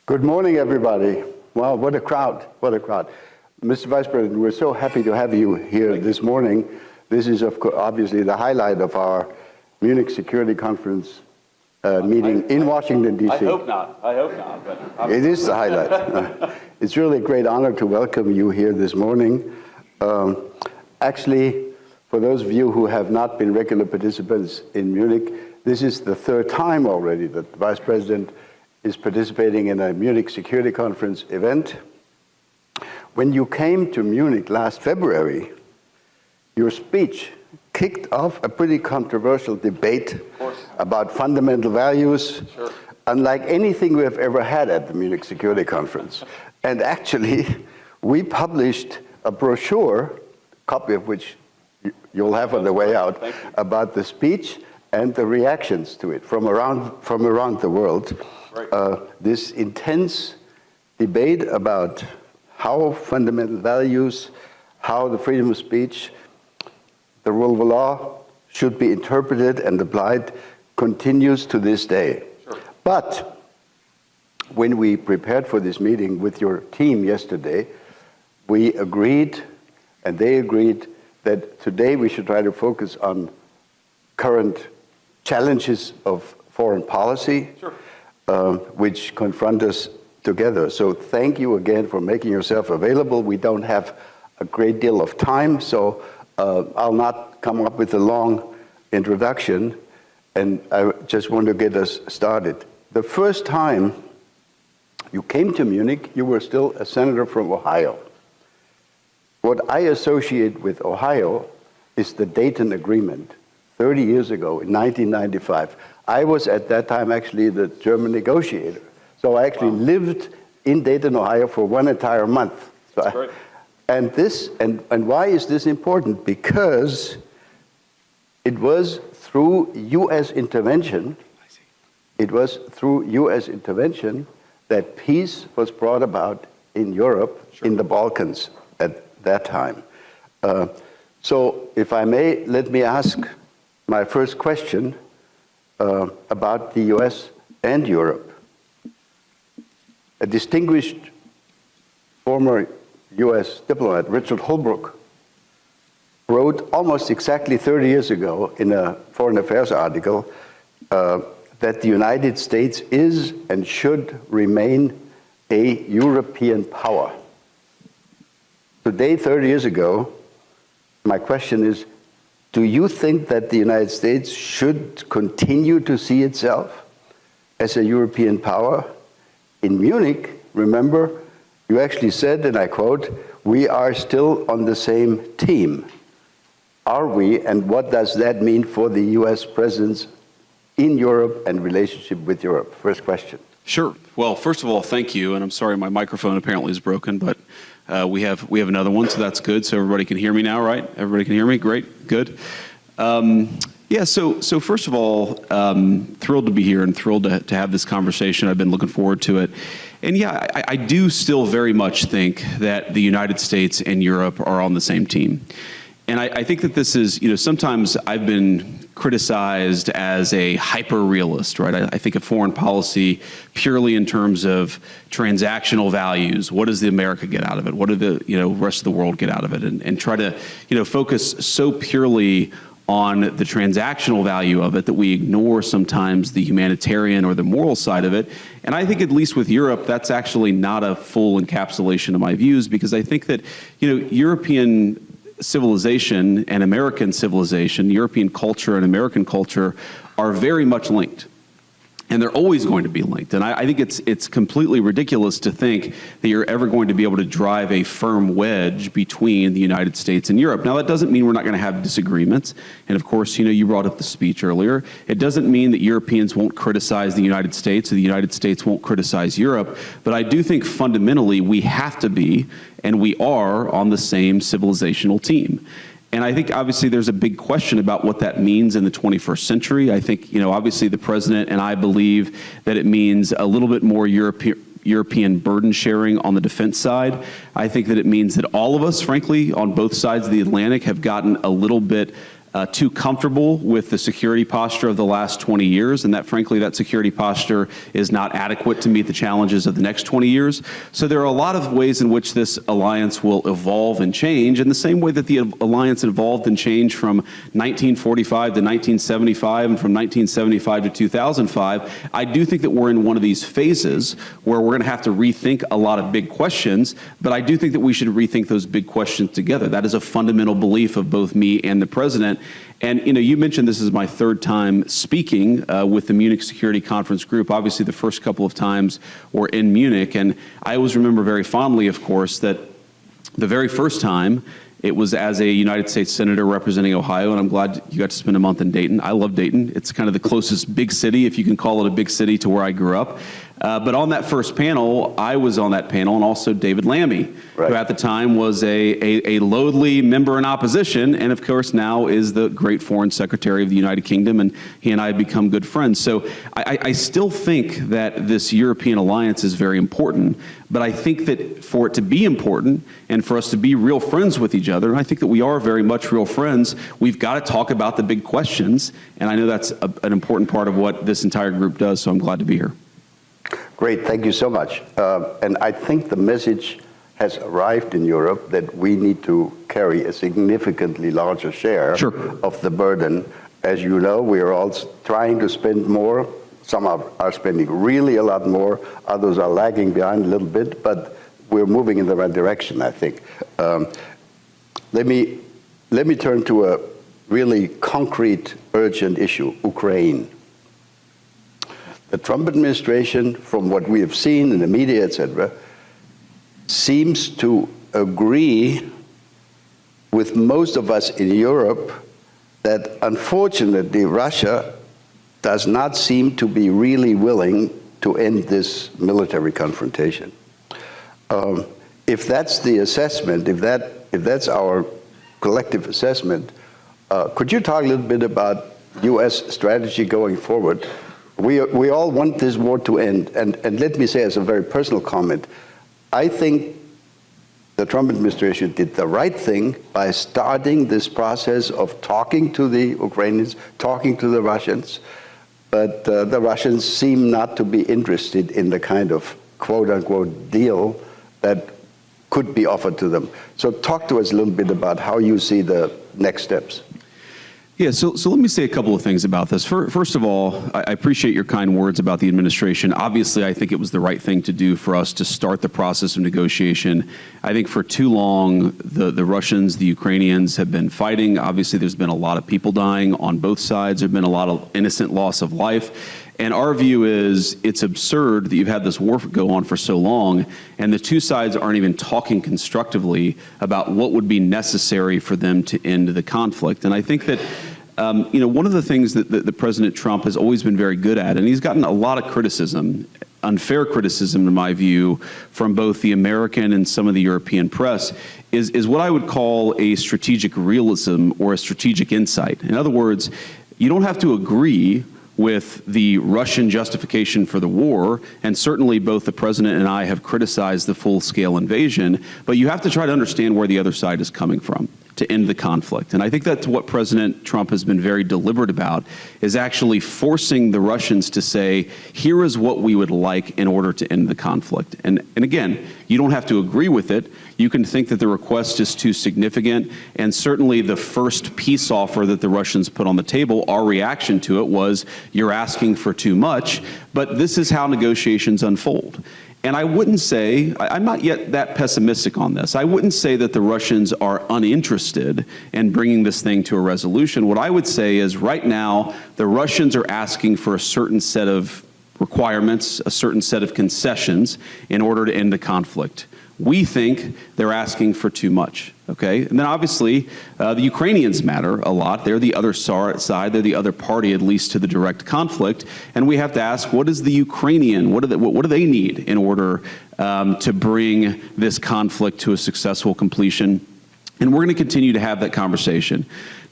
Good morning, everybody. Wow, what a crowd, what a crowd. Mr. Vice President, we're so happy to have you here this morning. This is, of course, obviously the highlight of our Munich Security Conference meeting in Washington, D.C. I hope not. But it is the highlight. It's really a great honor to welcome you here this morning. Actually, for those of you who have not been regular participants in Munich, this is the third time already that the Vice President is participating in a Munich Security Conference event. When you came to Munich last February, your speech kicked off a pretty controversial debate about fundamental values, unlike anything we have ever had at the Munich Security Conference. And actually, we published a brochure, a copy of which you'll have on the way out, about the speech and the reactions to it from around the world. This intense debate about how fundamental values, how the freedom of speech, the rule of law should be interpreted and applied continues to this day. But when we prepared for this meeting with your team yesterday, we agreed, and they agreed, that today we should try to focus on current challenges of foreign policy, which confront us together. So thank you again for making yourself available. We don't have a great deal of time, so I'll not come up with a long introduction, and I just want to get us started. The first time you came to Munich, you were still a senator from Ohio. What I associate with Ohio is the Dayton Agreement, 30 years ago in 1995. I was at that time actually the German negotiator. So I actually lived in Dayton, Ohio for one entire month. So and why is this important? Because it was through U.S. intervention, that peace was brought about in Europe, in the Balkans at that time. So if I may, let me ask my first question about the U.S. and Europe. A distinguished former U.S. diplomat, Richard Holbrooke, wrote almost exactly 30 years ago in a Foreign Affairs article that the United States is and should remain a European power. Today, 30 years ago, my question is, do you think that the United States should continue to see itself as a European power? In Munich, remember, you actually said, and I quote, "We are still on the same team." Are we, and what does that mean for the U.S. presence in Europe and relationship with Europe? First question. Sure. Well, first of all, thank you, and I'm sorry my microphone apparently is broken, but we have another one, so that's good. So everybody can hear me now, right? Everybody can hear me? Great, good. Yeah, so first of all, thrilled to be here and thrilled to have this conversation. I've been looking forward to it. And yeah, I do still very much think that the United States and Europe are on the same team. And I think that this is, sometimes I've been criticized as a hyper-realist, right? I think of foreign policy purely in terms of transactional values. What does the America get out of it? What do the rest of the world get out of it? And try to focus so purely on the transactional value of it that we ignore sometimes the humanitarian or the moral side of it. And I think at least with Europe, that's actually not a full encapsulation of my views, because I think that European civilization and American civilization, European culture and American culture are very much linked. And they're always going to be linked. And I think it's completely ridiculous to think that you're ever going to be able to drive a firm wedge between the United States and Europe. Now, that doesn't mean we're not going to have disagreements. And of course, you brought up the speech earlier. It doesn't mean that Europeans won't criticize the United States or the United States won't criticize Europe. But I do think fundamentally we have to be, and we are, on the same civilizational team. And I think obviously there's a big question about what that means in the 21st century. I think, obviously the president and I believe that it means a little bit more European burden sharing on the defense side. I think that it means that all of us, frankly, on both sides of the Atlantic have gotten a little bit too comfortable with the security posture of the last 20 years, and that frankly, that security posture is not adequate to meet the challenges of the next 20 years. So there are a lot of ways in which this alliance will evolve and change, in the same way that the alliance evolved and changed from 1945 to 1975 and from 1975 to 2005. I do think that we're in one of these phases where we're going to have to rethink a lot of big questions, but I do think that we should rethink those big questions together. That is a fundamental belief of both me and the president. And you mentioned this is my third time speaking with the Munich Security Conference group. Obviously, the first couple of times were in Munich, and I always remember very fondly, of course, that the very first time it was as a United States Senator representing Ohio, and I'm glad you got to spend a month in Dayton. I love Dayton. It's kind of the closest big city, if you can call it a big city, to where I grew up. But on that first panel, I was on that panel, and also David Lammy, right, who at the time was a lowly member in opposition, and of course now is the great Foreign Secretary of the United Kingdom, and he and I have become good friends. So I still think that this European alliance is very important, but I think that for it to be important and for us to be real friends with each other, and I think that we are very much real friends, we've got to talk about the big questions, and I know that's an important part of what this entire group does, so I'm glad to be here. Great, thank you so much. And I think the message has arrived in Europe that we need to carry a significantly larger share of the burden. As you know, we are all trying to spend more. Some are spending really a lot more. Others are lagging behind a little bit, but we're moving in the right direction, I think. Let me turn to a really concrete, urgent issue, Ukraine. The Trump administration, from what we have seen in the media, etc., seems to agree with most of us in Europe that, unfortunately, Russia does not seem to be really willing to end this military confrontation. If that's the assessment, if that's our collective assessment, could you talk a little bit about U.S. strategy going forward? We all want this war to end, and let me say as a very personal comment, I think the Trump administration did the right thing by starting this process of talking to the Ukrainians, talking to the Russians, but the Russians seem not to be interested in the kind of quote-unquote deal that could be offered to them. So talk to us a little bit about how you see the next steps. Yeah, so let me say a couple of things about this. First of all, I appreciate your kind words about the administration. Obviously, I think it was the right thing to do for us to start the process of negotiation. I think for too long, the Russians, the Ukrainians have been fighting. Obviously, there's been a lot of people dying on both sides. There's been a lot of innocent loss of life. And our view is it's absurd that you've had this war go on for so long, and the two sides aren't even talking constructively about what would be necessary for them to end the conflict. And I think that one of the things that President Trump has always been very good at, and he's gotten a lot of criticism, unfair criticism in my view, from both the American and some of the European press, is what I would call a strategic realism or a strategic insight. In other words, you don't have to agree with the Russian justification for the war, and certainly both the president and I have criticized the full-scale invasion, but you have to try to understand where the other side is coming from to end the conflict. And I think that's what President Trump has been very deliberate about, is actually forcing the Russians to say, here is what we would like in order to end the conflict. And again, you don't have to agree with it. You can think that the request is too significant, and certainly the first peace offer that the Russians put on the table, our reaction to it was, you're asking for too much, but this is how negotiations unfold. And I wouldn't say, I'm not yet that pessimistic on this, I wouldn't say that the Russians are uninterested in bringing this thing to a resolution. What I would say is right now, the Russians are asking for a certain set of requirements, a certain set of concessions in order to end the conflict. We think they're asking for too much, okay? And then obviously, the Ukrainians matter a lot. They're the other side, they're the other party, at least to the direct conflict. And we have to ask, what is the Ukrainian, what do they need in order to bring this conflict to a successful completion? And we're gonna continue to have that conversation.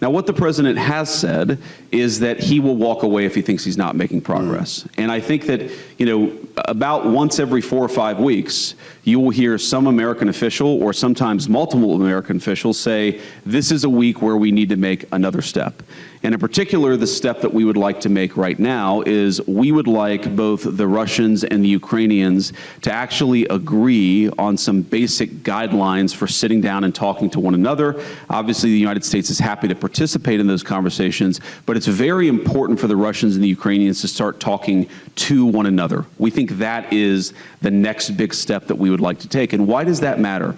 Now, what the president has said is that he will walk away if he thinks he's not making progress. And I think that, about once every 4 or 5 weeks, you will hear some American official or sometimes multiple American officials say, this is a week where we need to make another step. And in particular, the step that we would like to make right now is we would like both the Russians and the Ukrainians to actually agree on some basic guidelines for sitting down and talking to one another. Obviously, the United States is happy to participate in those conversations, but it's very important for the Russians and the Ukrainians to start talking to one another. We think that is the next big step that we would like to take. And why does that matter?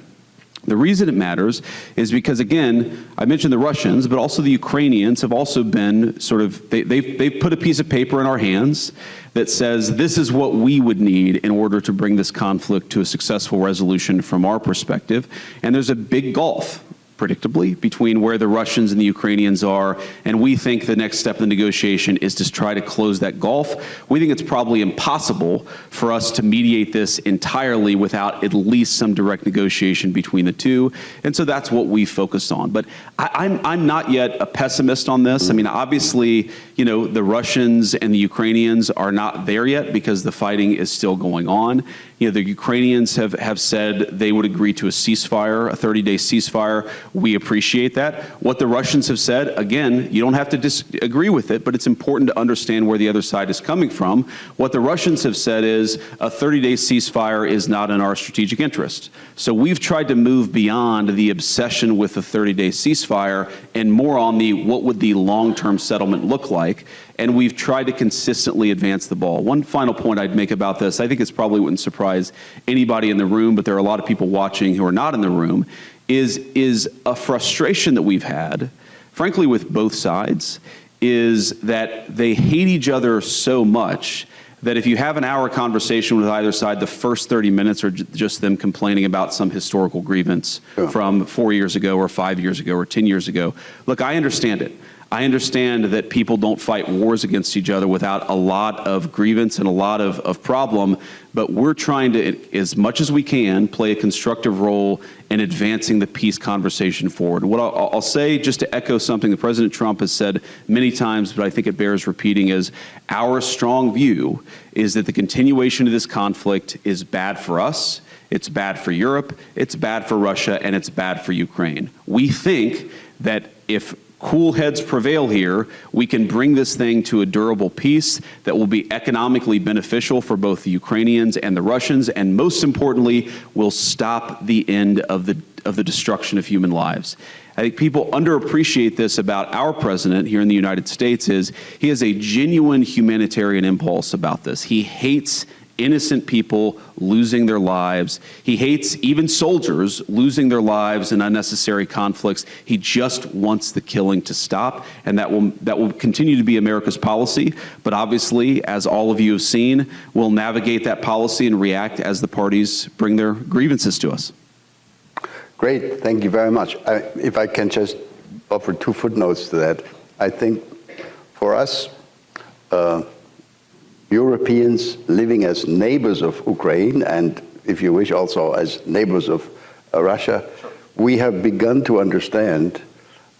The reason it matters is because, again, I mentioned the Russians, but also the Ukrainians have also been sort of, they've put a piece of paper in our hands that says this is what we would need in order to bring this conflict to a successful resolution from our perspective. And there's a big gulf, predictably, between where the Russians and the Ukrainians are, and we think the next step in the negotiation is to try to close that gulf. We think it's probably impossible for us to mediate this entirely without at least some direct negotiation between the two, and so that's what we focus on. But I'm not yet a pessimist on this. I mean, obviously, the Russians and the Ukrainians are not there yet because the fighting is still going on. The Ukrainians have said they would agree to a ceasefire, a 30-day ceasefire. We appreciate that. What the Russians have said, again, you don't have to disagree with it, but it's important to understand where the other side is coming from. What the Russians have said is a 30-day ceasefire is not in our strategic interest. So we've tried to move beyond the obsession with the 30-day ceasefire and more on what would the long-term settlement look like. And we've tried to consistently advance the ball. One final point I'd make about this, I think it probably wouldn't surprise anybody in the room, but there are a lot of people watching who are not in the room, is a frustration that we've had, frankly, with both sides, is that they hate each other so much that if you have an hour conversation with either side, the first 30 minutes are just them complaining about some historical grievance from 4 years ago or 5 years ago or 10 years ago. Look, I understand it. I understand that people don't fight wars against each other without a lot of grievance and a lot of problem, but we're trying to, as much as we can, play a constructive role in advancing the peace conversation forward. What I'll say, just to echo something that President Trump has said many times, but I think it bears repeating, is our strong view is that the continuation of this conflict is bad for us, it's bad for Europe, it's bad for Russia, and it's bad for Ukraine. We think that if cool heads prevail here, we can bring this thing to a durable peace that will be economically beneficial for both the Ukrainians and the Russians, and most importantly, will stop the end of the destruction of human lives. I think people underappreciate this about our president here in the United States is he has a genuine humanitarian impulse about this. He hates innocent people losing their lives. He hates even soldiers losing their lives in unnecessary conflicts. He just wants the killing to stop, and that will continue to be America's policy. But obviously, as all of you have seen, we'll navigate that policy and react as the parties bring their grievances to us. Great, thank you very much. If I can just offer 2 footnotes to that. I think for us, Europeans living as neighbors of Ukraine, and if you wish also as neighbors of Russia, we have begun to understand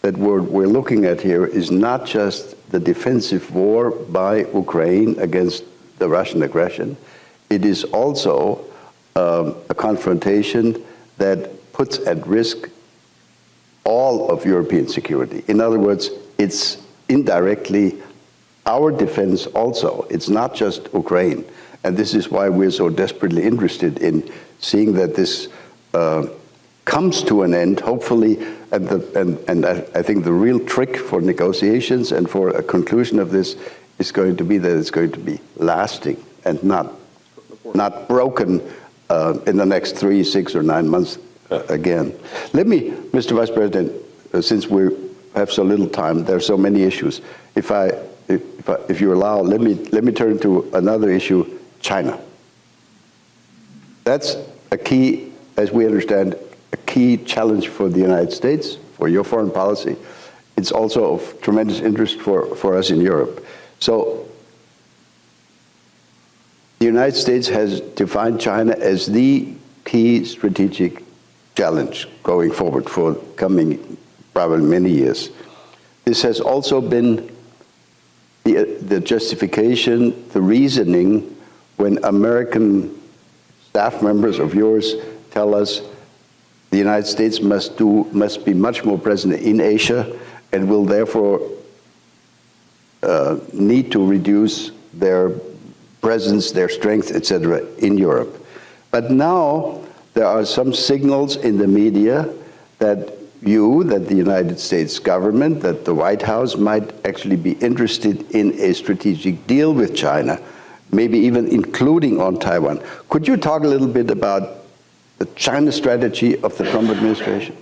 that what we're looking at here is not just the defensive war by Ukraine against the Russian aggression, it is also a confrontation that puts at risk all of European security. In other words, it's indirectly our defense also. It's not just Ukraine. And this is why we're so desperately interested in seeing that this comes to an end, hopefully. And I think the real trick for negotiations and for a conclusion of this is going to be that it's going to be lasting and not broken in the next 3, 6, or 9 months again. Let me, Mr. Vice President, since we have so little time, there are so many issues. If you allow, let me turn to another issue, China. That's a key, as we understand, a key challenge for the United States, for your foreign policy. It's also of tremendous interest for us in Europe. So the United States has defined China as the key strategic challenge going forward for coming probably many years. this has also been the justification, the reasoning when American staff members of yours tell us the United States must be much more present in Asia and will therefore need to reduce their presence, their strength, etc., in Europe. But now there are some signals in the media that the United States government, that the White House might actually be interested in a strategic deal with China, maybe even including on Taiwan. Could you talk a little bit about the China strategy of the Trump administration?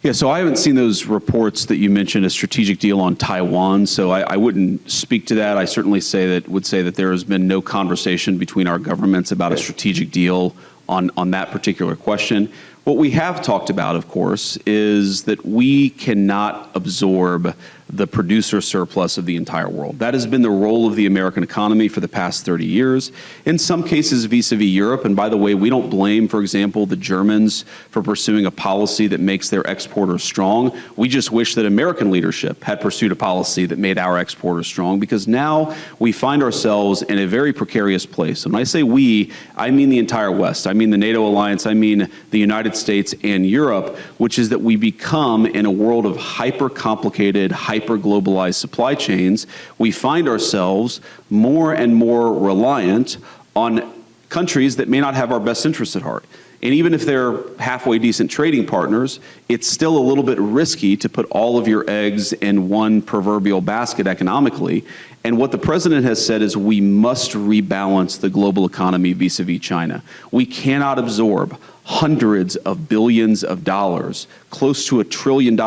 Yeah, so I haven't seen those reports that you mentioned, a strategic deal on Taiwan, so I wouldn't speak to that. I certainly would say that there has been no conversation between our governments about a strategic deal on that particular question. What we have talked about, of course, is that we cannot absorb the producer surplus of the entire world. That has been the role of the American economy for the past 30 years. In some cases vis-a-vis Europe, and by the way, we don't blame, for example, the Germans for pursuing a policy that makes their exporters strong. We just wish that American leadership had pursued a policy that made our exporters strong, because now we find ourselves in a very precarious place. And when I say we, I mean the entire West. I mean the NATO alliance, I mean the United States and Europe, which is that we become, in a world of hyper-complicated, hyper-globalized supply chains, we find ourselves more and more reliant on countries that may not have our best interests at heart. And even if they're halfway decent trading partners, it's still a little bit risky to put all of your eggs in one proverbial basket economically. And what the president has said is we must rebalance the global economy vis-a-vis China. We cannot absorb hundreds of billions of dollars, close to $1 trillion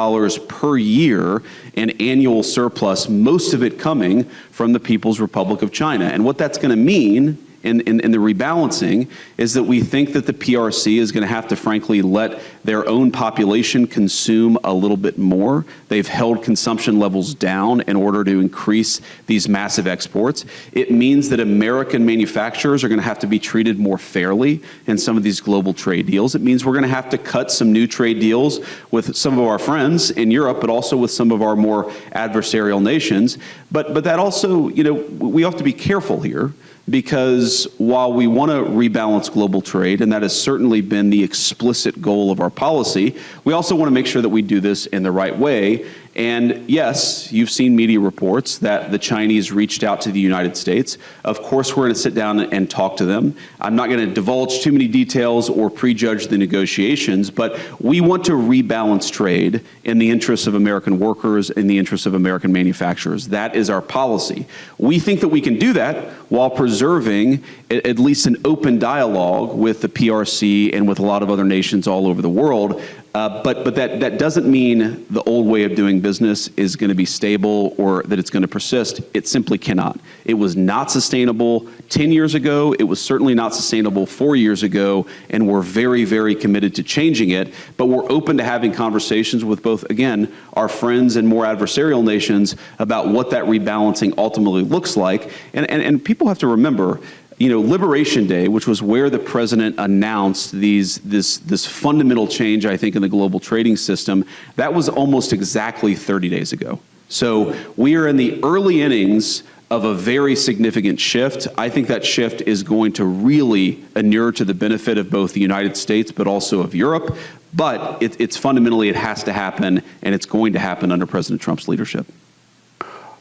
per year in annual surplus, most of it coming from the People's Republic of China. And what that's going to mean in the rebalancing is that we think that the PRC is going to have to, frankly, let their own population consume a little bit more. They've held consumption levels down in order to increase these massive exports. It means that American manufacturers are going to have to be treated more fairly in some of these global trade deals. It means we're going to have to cut some new trade deals with some of our friends in Europe, but also with some of our more adversarial nations. But that also, you know, we have to be careful here, because while we want to rebalance global trade, and that has certainly been the explicit goal of our policy, we also want to make sure that we do this in the right way. And yes, you've seen media reports that the Chinese reached out to the United States. Of course, we're going to sit down and talk to them. I'm not going to divulge too many details or prejudge the negotiations, but we want to rebalance trade in the interests of American workers, in the interests of American manufacturers. That is our policy. We think that we can do that while preserving at least an open dialogue with the PRC and with a lot of other nations all over the world. But that doesn't mean the old way of doing business is going to be stable or that it's going to persist. It simply cannot. It was not sustainable 10 years ago. It was certainly not sustainable 4 years ago, and we're very, very committed to changing it. But we're open to having conversations with both, again, our friends and more adversarial nations about what that rebalancing ultimately looks like. And people have to remember, you know, Liberation Day, which was where the president announced this fundamental change, I think, in the global trading system, that was almost exactly 30 days ago. So we are in the early innings of a very significant shift. I think that shift is going to really inure to the benefit of both the United States, but also of Europe. But it's fundamentally, it has to happen, and it's going to happen under President Trump's leadership.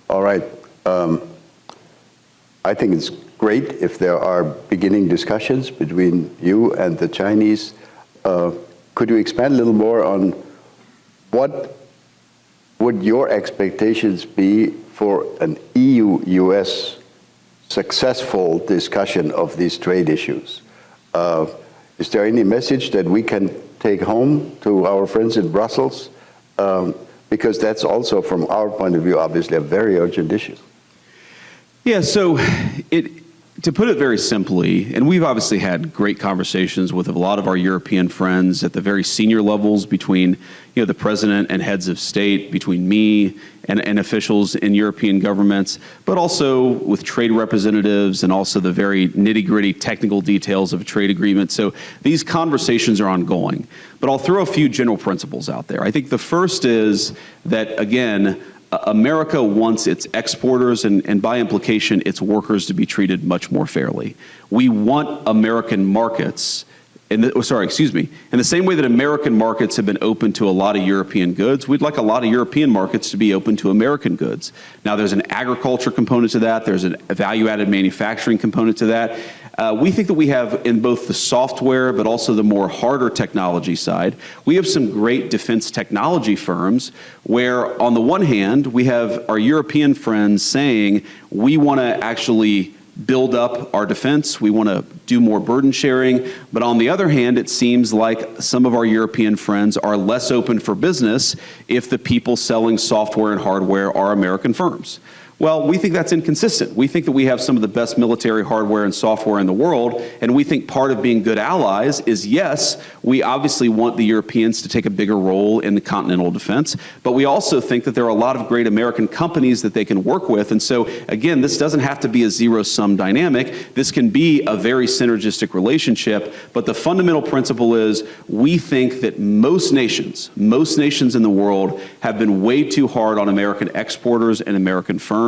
All right. I think it's great if there are beginning discussions between you and the Chinese. Could you expand a little more on what would your expectations be for an EU-US successful discussion of these trade issues? Is there any message that we can take home to our friends in Brussels? Because that's also, from our point of view, obviously a very urgent issue. Yeah, so to put it very simply, and we've obviously had great conversations with a lot of our European friends at the very senior levels between, you know, the president and heads of state, between me and officials in European governments, but also with trade representatives and also the very nitty-gritty technical details of a trade agreement. So these conversations are ongoing. But I'll throw a few general principles out there. I think the first is that, again, America wants its exporters and by implication its workers to be treated much more fairly. We want American markets, in the same way that American markets have been open to a lot of European goods, we'd like a lot of European markets to be open to American goods. Now there's an agriculture component to that, there's a value-added manufacturing component to that. We think that we have in both the software but also the more harder technology side, we have some great defense technology firms where on the one hand we have our European friends saying we want to actually build up our defense, we want to do more burden sharing, but on the other hand, it seems like some of our European friends are less open for business if the people selling software and hardware are American firms. Well, we think that's inconsistent. We think that we have some of the best military hardware and software in the world, and we think part of being good allies is, yes, we obviously want the Europeans to take a bigger role in the continental defense, but we also think that there are a lot of great American companies that they can work with, and so, again, this doesn't have to be a zero-sum dynamic. This can be a very synergistic relationship, but the fundamental principle is we think that most nations in the world have been way too hard on American exporters and American firms.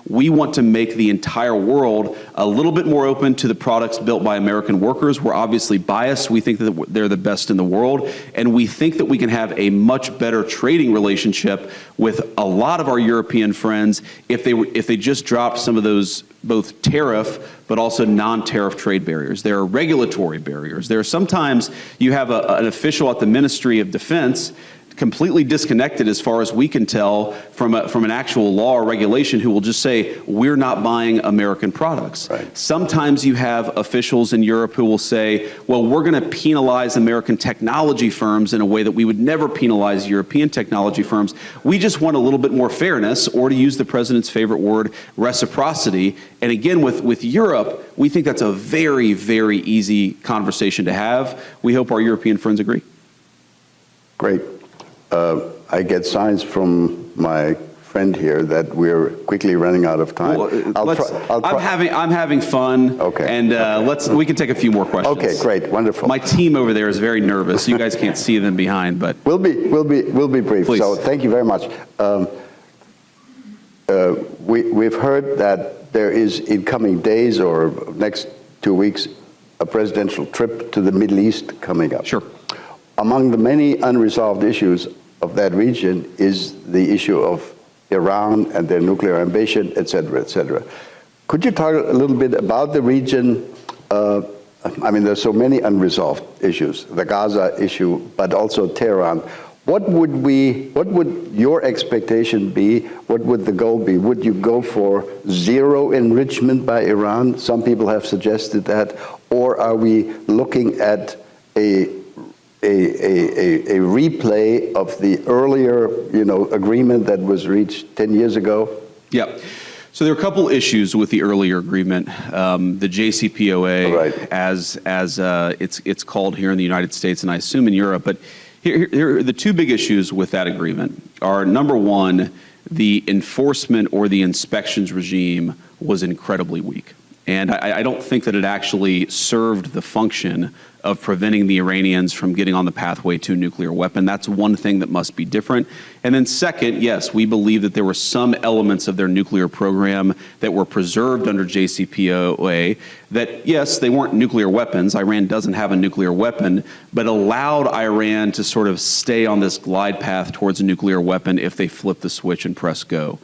We want to make the entire world a little bit more open to the products built by American workers. We're obviously biased. We think that they're the best in the world, and we think that we can have a much better trading relationship with a lot of our European friends if they just drop some of those both tariff but also non-tariff trade barriers. There are regulatory barriers. There are sometimes you have an official at the Ministry of Defense completely disconnected as far as we can tell from an actual law or regulation who will just say, we're not buying American products. Right. Sometimes you have officials in Europe who will say, well, we're going to penalize American technology firms in a way that we would never penalize European technology firms. We just want a little bit more fairness, or to use the president's favorite word, reciprocity. And again, with Europe, we think that's a very, very easy conversation to have. We hope our European friends agree. Great. I get signs from my friend here that we're quickly running out of time. Well, I'm having fun. Okay. And we can take a few more questions. Okay, great, wonderful. My team over there is very nervous. You guys can't see them behind, but we'll be brief. Please. So thank you very much. We've heard that there is in coming days or next 2 weeks a presidential trip to the Middle East coming up. Sure. Among the many unresolved issues of that region is the issue of Iran and their nuclear ambition, et cetera, et cetera. Could you talk a little bit about the region? I mean, there's so many unresolved issues, the Gaza issue, but also Tehran. What would your expectation be? What would the goal be? Would you go for zero enrichment by Iran? Some people have suggested that. Or are we looking at a replay of the earlier, agreement that was reached 10 years ago? Yeah. So there are a couple issues with the earlier agreement. The JCPOA, right, as it's called here in the United States, and I assume in Europe. But here the two big issues with that agreement are, number one, the enforcement or the inspections regime was incredibly weak. And I don't think that it actually served the function of preventing the Iranians from getting on the pathway to a nuclear weapon. That's one thing that must be different. And then second, yes, we believe that there were some elements of their nuclear program that were preserved under JCPOA that, yes, they weren't nuclear weapons. Iran doesn't have a nuclear weapon, but allowed Iran to sort of stay on this glide path towards a nuclear weapon if they flip the switch and press go.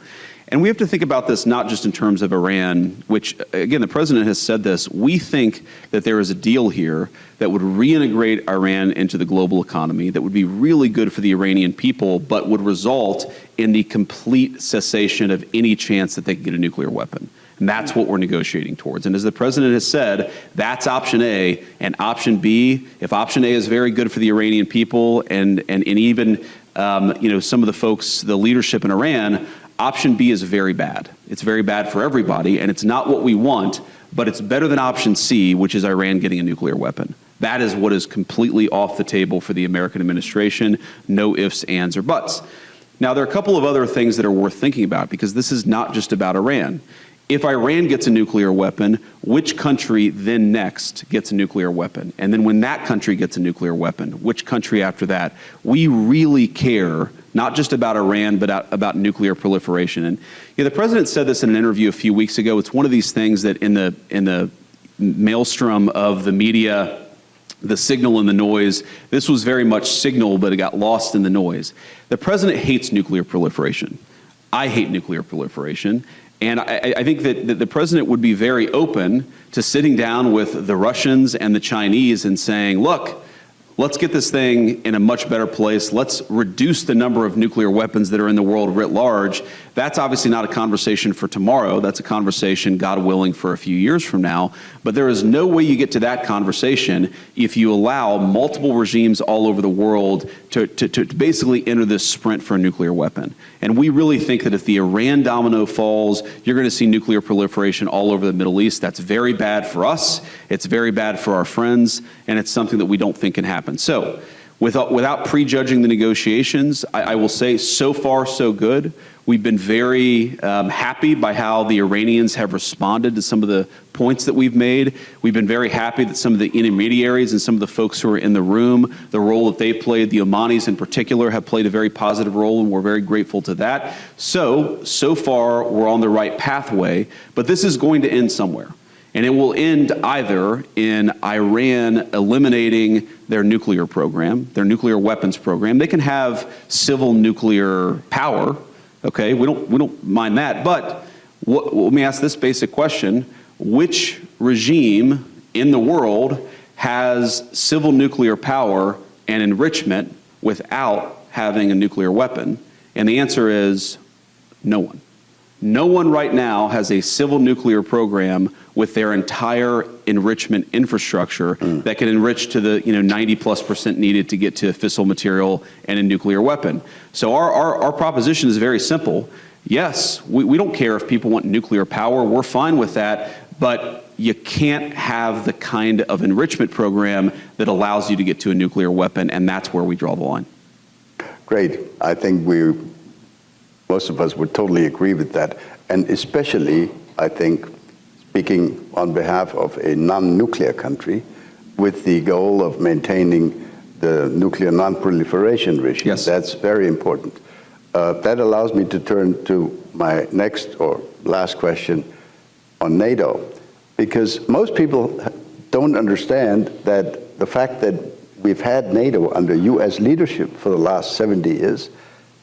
And we have to think about this not just in terms of Iran, which, again, the president has said this. We think that there is a deal here that would reintegrate Iran into the global economy, that would be really good for the Iranian people, but would result in the complete cessation of any chance that they could get a nuclear weapon. And that's what we're negotiating towards. And as the president has said, that's option A. And option B, if option A is very good for the Iranian people and even some of the folks, the leadership in Iran, option B is very bad. It's very bad for everybody, and it's not what we want, but it's better than option C, which is Iran getting a nuclear weapon. That is what is completely off the table for the American administration. No ifs, ands, or buts. Now, there are a couple of other things that are worth thinking about, because this is not just about Iran. if Iran gets a nuclear weapon, which country then next gets a nuclear weapon? And then when that country gets a nuclear weapon, which country after that? We really care, not just about Iran, but about nuclear proliferation. And the president said this in an interview a few weeks ago. It's one of these things that in the maelstrom of the media, the signal and the noise, this was very much signal, but it got lost in the noise. The president hates nuclear proliferation. I hate nuclear proliferation. And I think that the president would be very open to sitting down with the Russians and the Chinese and saying, look, let's get this thing in a much better place. Let's reduce the number of nuclear weapons that are in the world writ large. That's obviously not a conversation for tomorrow. That's a conversation, God willing, for a few years from now. But there is no way you get to that conversation if you allow multiple regimes all over the world to basically enter this sprint for a nuclear weapon. And we really think that if the Iran domino falls, you're going to see nuclear proliferation all over the Middle East. That's very bad for us. It's very bad for our friends. And it's something that we don't think can happen. So without prejudging the negotiations, I will say so far so good. We've been very happy by how the Iranians have responded to some of the points that we've made. We've been very happy that some of the intermediaries and some of the folks who are in the room, the role that they played, the Omanis in particular, have played a very positive role, and we're very grateful to that. So far, we're on the right pathway, but this is going to end somewhere. And it will end either in Iran eliminating their nuclear program, their nuclear weapons program. They can have civil nuclear power, okay? We don't mind that. But let me ask this basic question. Which regime in the world has civil nuclear power and enrichment without having a nuclear weapon? And the answer is no one. No one right now has a civil nuclear program with their entire enrichment infrastructure that can enrich to the 90+% needed to get to fissile material and a nuclear weapon. So our proposition is very simple. Yes, we don't care if people want nuclear power. We're fine with that. But you can't have the kind of enrichment program that allows you to get to a nuclear weapon, and that's where we draw the line. Great. I think most of us would totally agree with that. And especially, I think, speaking on behalf of a non-nuclear country, with the goal of maintaining the nuclear non-proliferation regime. Yes. That's very important. That allows me to turn to my next or last question on NATO, because most people don't understand that the fact that we've had NATO under U.S. leadership for the last 70 years,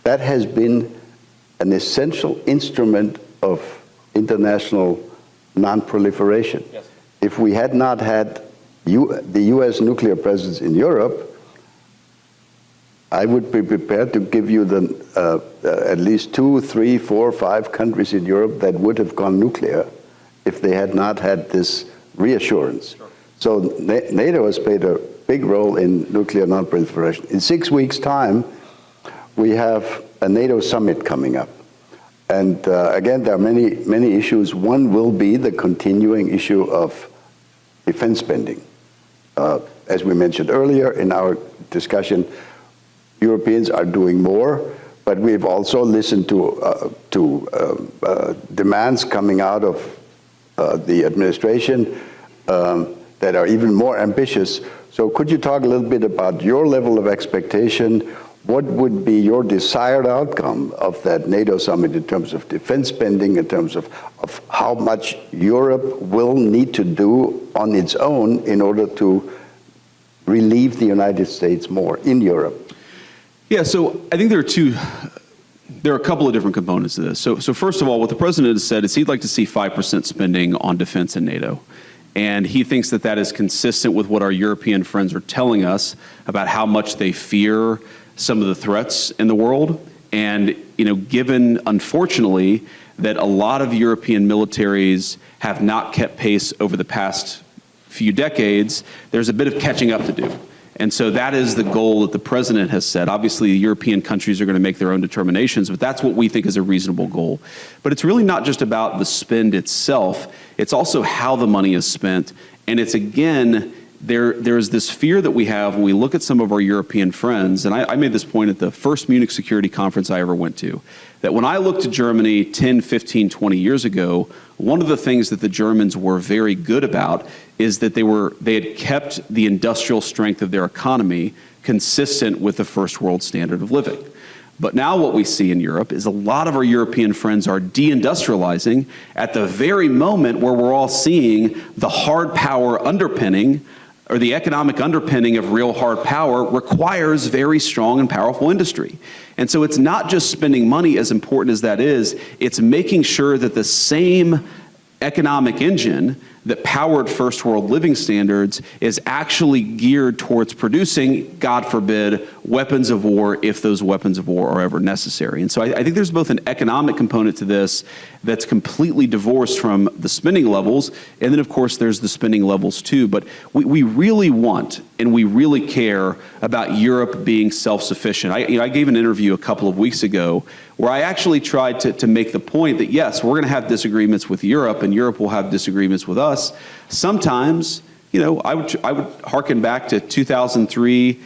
that has been an essential instrument of international non-proliferation. Yes. If we had not had the U.S. nuclear presence in Europe, I would be prepared to give you at least 2, 3, 4, 5 countries in Europe that would have gone nuclear if they had not had this reassurance. Sure. So NATO has played a big role in nuclear non-proliferation. In 6 weeks' time, we have a NATO summit coming up. And again, there are many issues. One will be the continuing issue of defense spending. As we mentioned earlier in our discussion, Europeans are doing more, but we've also listened to demands coming out of the administration that are even more ambitious. So could you talk a little bit about your level of expectation? What would be your desired outcome of that NATO summit in terms of defense spending, in terms of how much Europe will need to do on its own in order to relieve the United States more in Europe? Yeah, so I think there are a couple of different components to this. So first of all, what the president has said is he'd like to see 5% spending on defense in NATO. And he thinks that that is consistent with what our European friends are telling us about how much they fear some of the threats in the world. And, given, unfortunately, that a lot of European militaries have not kept pace over the past few decades, there's a bit of catching up to do. And so that is the goal that the president has set. Obviously, the European countries are going to make their own determinations, but that's what we think is a reasonable goal. But it's really not just about the spend itself. It's also how the money is spent. And it's, again, there's this fear that we have when we look at some of our European friends, and I made this point at the first Munich security conference I ever went to, that when I looked to Germany 10, 15, 20 years ago, one of the things that the Germans were very good about is that they had kept the industrial strength of their economy consistent with the first world standard of living. But now what we see in Europe is a lot of our European friends are deindustrializing at the very moment where we're all seeing the hard power underpinning, or the economic underpinning of real hard power requires very strong and powerful industry. And so it's not just spending money, as important as that is, it's making sure that the same economic engine that powered first world living standards is actually geared towards producing, God forbid, weapons of war if those weapons of war are ever necessary. And so I think there's both an economic component to this that's completely divorced from the spending levels, and then of course there's the spending levels too. But we really want and we really care about Europe being self-sufficient. I gave an interview a couple of weeks ago where I actually tried to make the point that yes, we're going to have disagreements with Europe and Europe will have disagreements with us. Sometimes, I would hearken back to 2003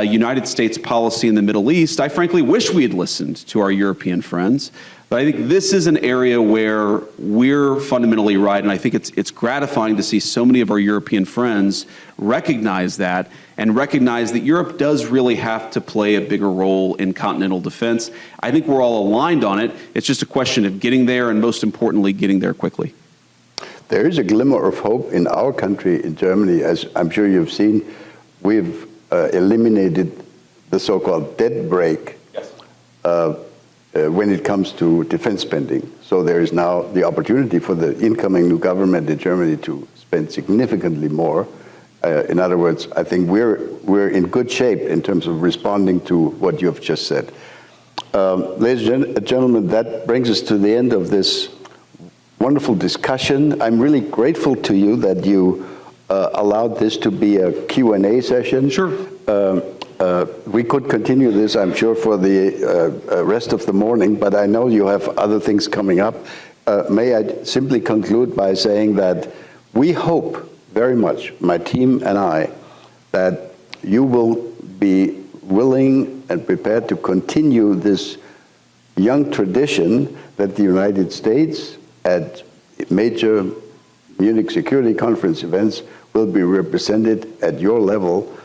United States policy in the Middle East. I frankly wish we had listened to our European friends. But I think this is an area where we're fundamentally right, and I think it's gratifying to see so many of our European friends recognize that and recognize that Europe does really have to play a bigger role in continental defense. I think we're all aligned on it. It's just a question of getting there, and most importantly, getting there quickly. There is a glimmer of hope in our country, in Germany. As I'm sure you've seen, we've eliminated the so-called debt brake. Yes. When it comes to defense spending. So there is now the opportunity for the incoming new government in Germany to spend significantly more. In other words, I think we're in good shape in terms of responding to what you have just said. Ladies and gentlemen, that brings us to the end of this wonderful discussion. I'm really grateful to you that you allowed this to be a Q&A session. Sure. We could continue this, I'm sure, for the rest of the morning, but I know you have other things coming up. May I simply conclude by saying that we hope very much, my team and I, that you will be willing and prepared to continue this young tradition that the United States at major Munich Security Conference events will be represented at your level.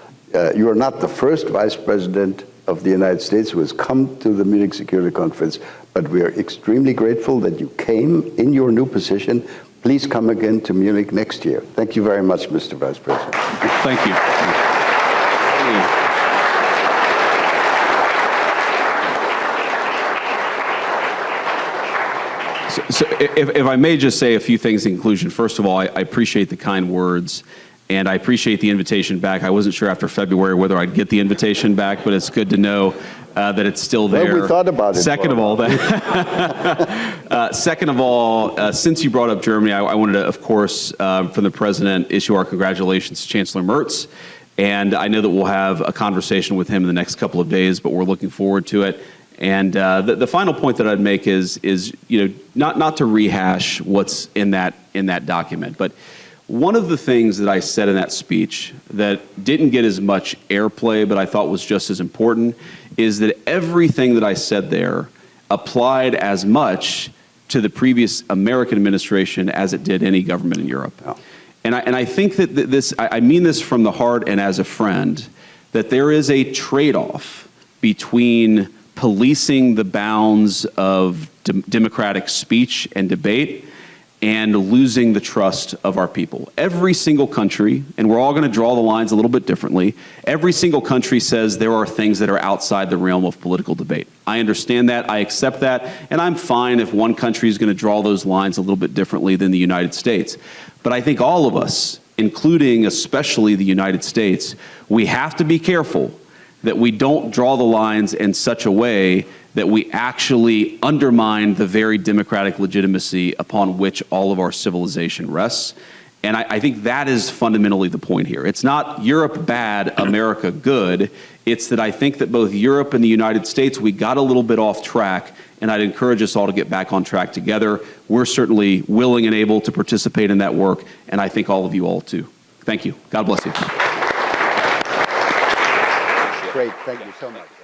You are not the first Vice President of the United States who has come to the Munich Security Conference, but we are extremely grateful that you came in your new position. Please come again to Munich next year. Thank you very much, Mr. Vice President. Thank you. So if I may just say a few things in conclusion. First of all, I appreciate the kind words. And I appreciate the invitation back. I wasn't sure after February whether I'd get the invitation back, but it's good to know that it's still there. Well, we thought about it. Second of all, since you brought up Germany, I wanted to, of course, from the President, issue our congratulations to Chancellor Merz. And I know that we'll have a conversation with him in the next couple of days, but we're looking forward to it. And the final point that I'd make is not to rehash what's in that document, but one of the things that I said in that speech that didn't get as much airplay, but I thought was just as important, is that everything that I said there applied as much to the previous American administration as it did any government in Europe. Oh. And I think that I mean this from the heart and as a friend, that there is a trade-off between policing the bounds of democratic speech and debate and losing the trust of our people. Every single country, and we're all going to draw the lines a little bit differently, every single country says there are things that are outside the realm of political debate. I understand that, I accept that, and I'm fine if one country is going to draw those lines a little bit differently than the United States. But I think all of us, including especially the United States, we have to be careful that we don't draw the lines in such a way that we actually undermine the very democratic legitimacy upon which all of our civilization rests. And I think that is fundamentally the point here. It's not Europe bad, America good. It's that I think that both Europe and the United States, we got a little bit off track, and I'd encourage us all to get back on track together. We're certainly willing and able to participate in that work, and I think all of you all too. Thank you. God bless you. Great. Thank you so much.